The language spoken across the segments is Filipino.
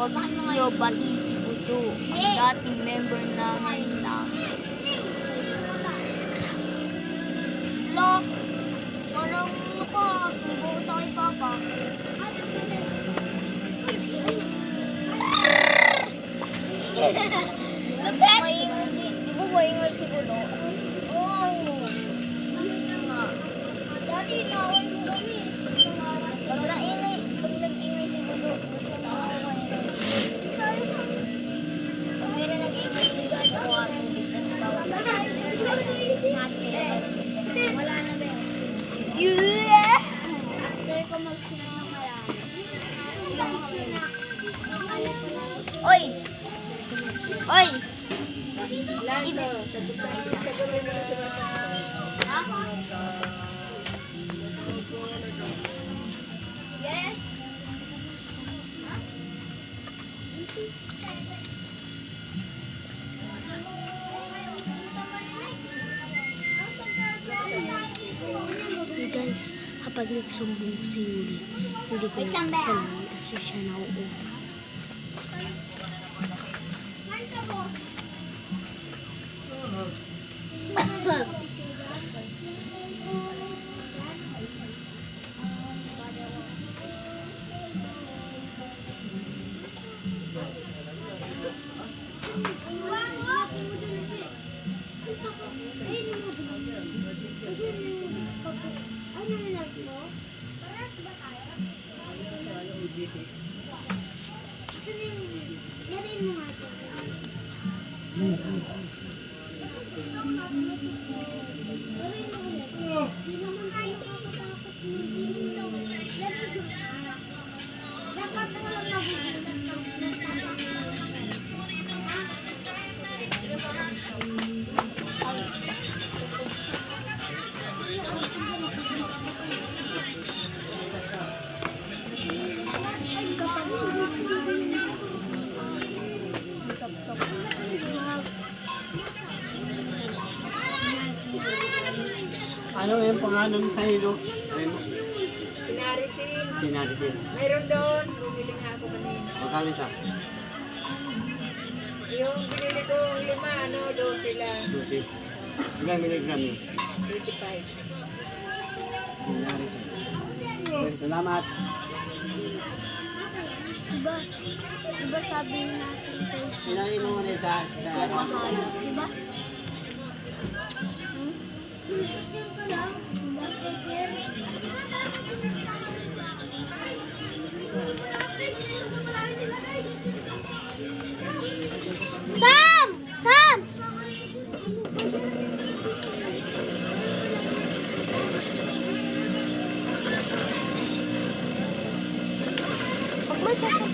Huwag niyo bati si Buto, ang dating member namin na Lo, parang ano ka, bubuta kay Papa. Di ba maingay si Buto? Oo. Dati naway mo kami. Pag nag-ingay si Buto, gusto na ako pag meron nag-ingay si Buto, ako ang business bawat wala na ba yun? Yeah! After ko mag-sunod ng marami. Oy! Oy! Ha? Yes? Guys, kapag nagsumbong si Yuri, hindi ko nagsumbong kasi siya nauupa. Ano yung pangalan sa hilo? Sinarisin. Sinarisin. Mayroon doon. Bumili nga ako kanina. Magkano siya? Yung binili ko 5, 12 lang. 12. Ilang miligram yun? 85. Sinarisin. Okay, salamat. Diba sabi natin guys, Sinabi mo muna sa... diba? Sam! Sam! Pag masasap.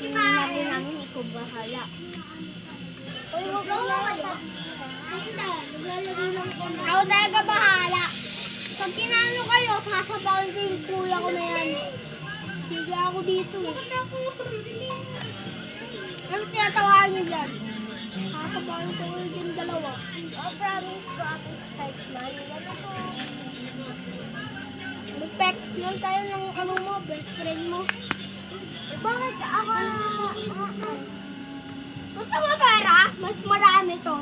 Sabi namin ikaw bahala. Ako talaga bahala. Pag kinano kayo, sasabawan ko yung kuya ko na yan. Sige ako dito eh. Ano tinatawaan nyo dyan? Sasabawan ko yung dalawa. Oh, promise, kahit smile. Ano po? Respect lang tayo ng ano mo, best friend mo. Bakit ako? Gusto mo pera? Mas marami to.